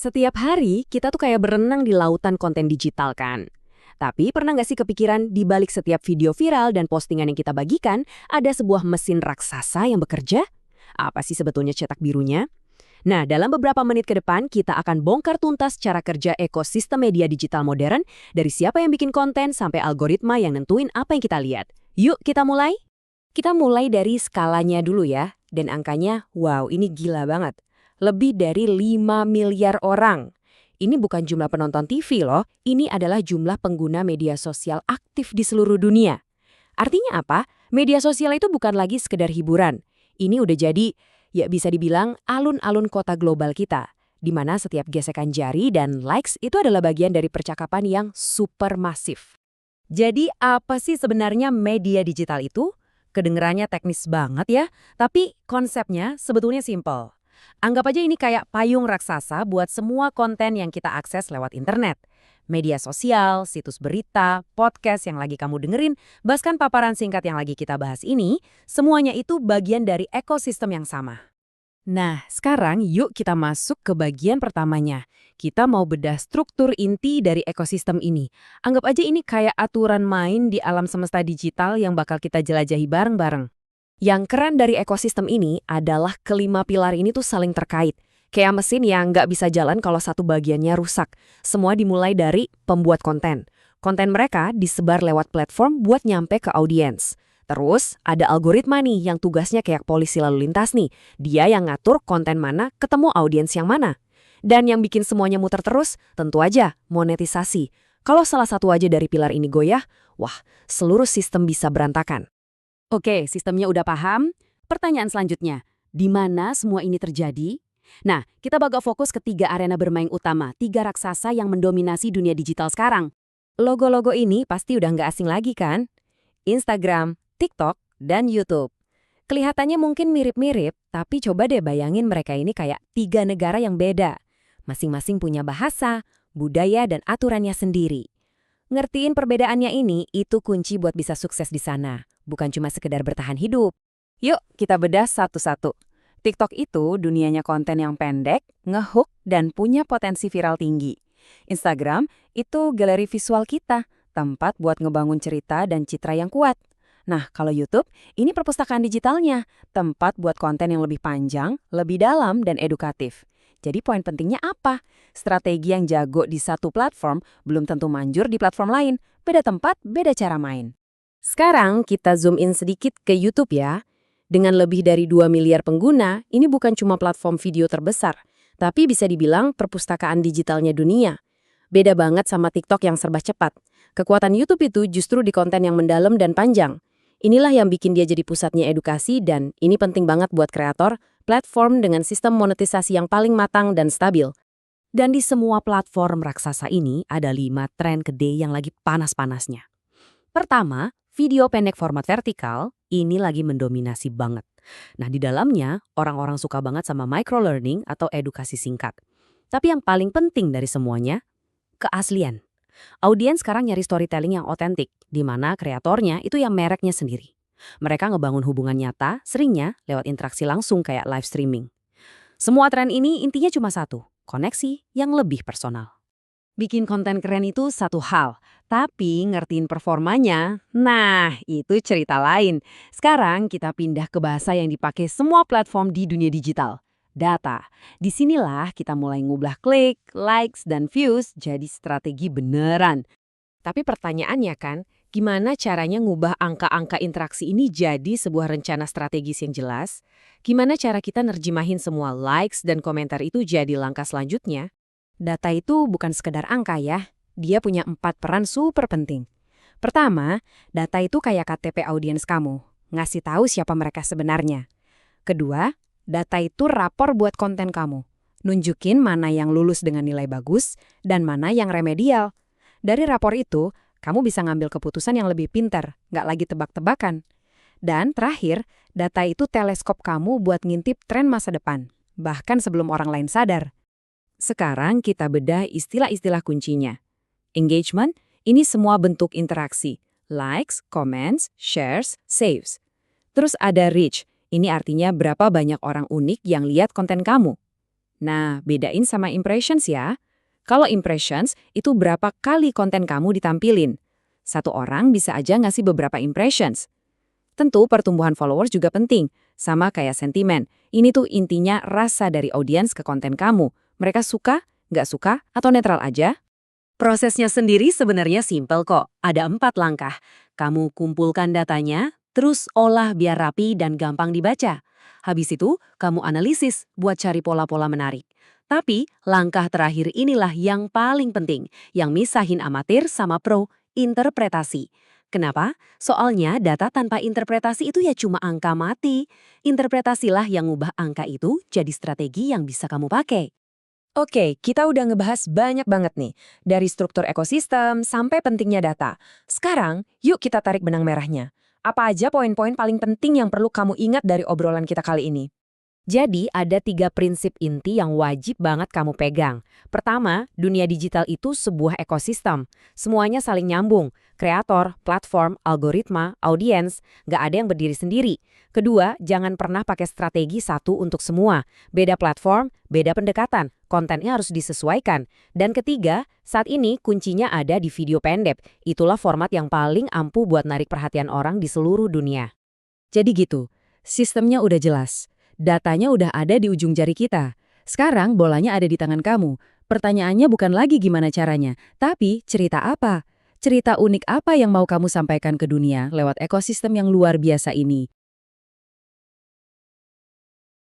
Setiap hari, kita tuh kayak berenang di lautan konten digital kan? Tapi pernah nggak sih kepikiran di balik setiap video viral dan postingan yang kita bagikan, ada sebuah mesin raksasa yang bekerja? Apa sih sebetulnya cetak birunya? Nah, dalam beberapa menit ke depan, kita akan bongkar tuntas cara kerja ekosistem media digital modern, dari siapa yang bikin konten sampai algoritma yang nentuin apa yang kita lihat. Yuk, kita mulai? Kita mulai dari skalanya dulu ya, dan angkanya, wow, ini gila banget. Lebih dari 5 miliar orang. Ini bukan jumlah penonton TV loh, ini adalah jumlah pengguna media sosial aktif di seluruh dunia. Artinya apa? Media sosial itu bukan lagi sekedar hiburan. Ini udah jadi, ya bisa dibilang alun-alun kota global kita, di mana setiap gesekan jari dan likes itu adalah bagian dari percakapan yang super masif. Jadi apa sih sebenarnya media digital itu? Kedengerannya teknis banget ya, tapi konsepnya sebetulnya simpel. Anggap aja ini kayak payung raksasa buat semua konten yang kita akses lewat internet. Media sosial, situs berita, podcast yang lagi kamu dengerin, bahkan paparan singkat yang lagi kita bahas ini, semuanya itu bagian dari ekosistem yang sama. Nah, sekarang yuk kita masuk ke bagian pertamanya. Kita mau bedah struktur inti dari ekosistem ini. Anggap aja ini kayak aturan main di alam semesta digital yang bakal kita jelajahi bareng-bareng. Yang keren dari ekosistem ini adalah kelima pilar ini tuh saling terkait. Kayak mesin yang nggak bisa jalan kalau satu bagiannya rusak. Semua dimulai dari pembuat konten. Konten mereka disebar lewat platform buat nyampe ke audiens. Terus ada algoritma nih yang tugasnya kayak polisi lalu lintas nih. Dia yang ngatur konten mana ketemu audiens yang mana. Dan yang bikin semuanya muter terus, tentu aja monetisasi. Kalau salah satu aja dari pilar ini goyah, wah, seluruh sistem bisa berantakan. Oke, sistemnya udah paham. Pertanyaan selanjutnya, di mana semua ini terjadi? Nah, kita bakal fokus ke 3 arena bermain utama, 3 raksasa yang mendominasi dunia digital sekarang. Logo-logo ini pasti udah nggak asing lagi kan? Instagram, TikTok, dan YouTube. Kelihatannya mungkin mirip-mirip, tapi coba deh bayangin mereka ini kayak 3 negara yang beda. Masing-masing punya bahasa, budaya, dan aturannya sendiri. Ngertiin perbedaannya ini, itu kunci buat bisa sukses di sana. Bukan cuma sekedar bertahan hidup. Yuk, kita bedah satu-satu. TikTok itu dunianya konten yang pendek, ngehook, dan punya potensi viral tinggi. Instagram itu galeri visual kita, tempat buat ngebangun cerita dan citra yang kuat. Nah, kalau YouTube, ini perpustakaan digitalnya, tempat buat konten yang lebih panjang, lebih dalam, dan edukatif. Jadi poin pentingnya apa? Strategi yang jago di satu platform belum tentu manjur di platform lain. Beda tempat, beda cara main. Sekarang kita zoom in sedikit ke YouTube ya. Dengan lebih dari 2 miliar pengguna, ini bukan cuma platform video terbesar, tapi bisa dibilang perpustakaan digitalnya dunia. Beda banget sama TikTok yang serba cepat. Kekuatan YouTube itu justru di konten yang mendalam dan panjang. Inilah yang bikin dia jadi pusatnya edukasi dan ini penting banget buat kreator, platform dengan sistem monetisasi yang paling matang dan stabil. Dan di semua platform raksasa ini ada 5 tren gede yang lagi panas-panasnya. Pertama, video pendek format vertikal, ini lagi mendominasi banget. Nah, di dalamnya, orang-orang suka banget sama microlearning atau edukasi singkat. Tapi yang paling penting dari semuanya, keaslian. Audiens sekarang nyari storytelling yang otentik, di mana kreatornya itu yang mereknya sendiri. Mereka ngebangun hubungan nyata, seringnya lewat interaksi langsung kayak live streaming. Semua tren ini intinya cuma satu, koneksi yang lebih personal. Bikin konten keren itu satu hal, tapi ngertiin performanya, nah itu cerita lain. Sekarang kita pindah ke bahasa yang dipakai semua platform di dunia digital. Data. Disinilah kita mulai ngubah klik, likes, dan views jadi strategi beneran. Tapi pertanyaannya kan, gimana caranya ngubah angka-angka interaksi ini jadi sebuah rencana strategis yang jelas? Gimana cara kita nerjemahin semua likes dan komentar itu jadi langkah selanjutnya? Data itu bukan sekedar angka ya, dia punya 4 peran super penting. Pertama, data itu kayak KTP audiens kamu, ngasih tahu siapa mereka sebenarnya. Kedua, data itu rapor buat konten kamu, nunjukin mana yang lulus dengan nilai bagus dan mana yang remedial. Dari rapor itu, kamu bisa ngambil keputusan yang lebih pintar, nggak lagi tebak-tebakan. Dan terakhir, data itu teleskop kamu buat ngintip tren masa depan, bahkan sebelum orang lain sadar. Sekarang kita bedah istilah-istilah kuncinya. Engagement, ini semua bentuk interaksi. Likes, comments, shares, saves. Terus ada reach, ini artinya berapa banyak orang unik yang lihat konten kamu. Nah, bedain sama impressions ya. Kalau impressions, itu berapa kali konten kamu ditampilin. Satu orang bisa aja ngasih beberapa impressions. Tentu pertumbuhan followers juga penting, sama kayak sentimen. Ini tuh intinya rasa dari audiens ke konten kamu. Mereka suka, nggak suka, atau netral aja? Prosesnya sendiri sebenarnya simpel kok. Ada 4 langkah. Kamu kumpulkan datanya, terus olah biar rapi dan gampang dibaca. Habis itu, kamu analisis buat cari pola-pola menarik. Tapi, langkah terakhir inilah yang paling penting, yang misahin amatir sama pro, interpretasi. Kenapa? Soalnya data tanpa interpretasi itu ya cuma angka mati. Interpretasilah yang ngubah angka itu jadi strategi yang bisa kamu pakai. Oke, kita udah ngebahas banyak banget nih. Dari struktur ekosistem sampai pentingnya data. Sekarang, yuk kita tarik benang merahnya. Apa aja poin-poin paling penting yang perlu kamu ingat dari obrolan kita kali ini? Jadi ada 3 prinsip inti yang wajib banget kamu pegang. Pertama, dunia digital itu sebuah ekosistem. Semuanya saling nyambung. Kreator, platform, algoritma, audiens, nggak ada yang berdiri sendiri. Kedua, jangan pernah pakai strategi satu untuk semua. Beda platform, beda pendekatan. Kontennya harus disesuaikan. Dan ketiga, saat ini kuncinya ada di video pendek. Itulah format yang paling ampuh buat narik perhatian orang di seluruh dunia. Jadi gitu, sistemnya udah jelas. Datanya udah ada di ujung jari kita. Sekarang bolanya ada di tangan kamu. Pertanyaannya bukan lagi gimana caranya, tapi cerita apa? Cerita unik apa yang mau kamu sampaikan ke dunia lewat ekosistem yang luar biasa ini?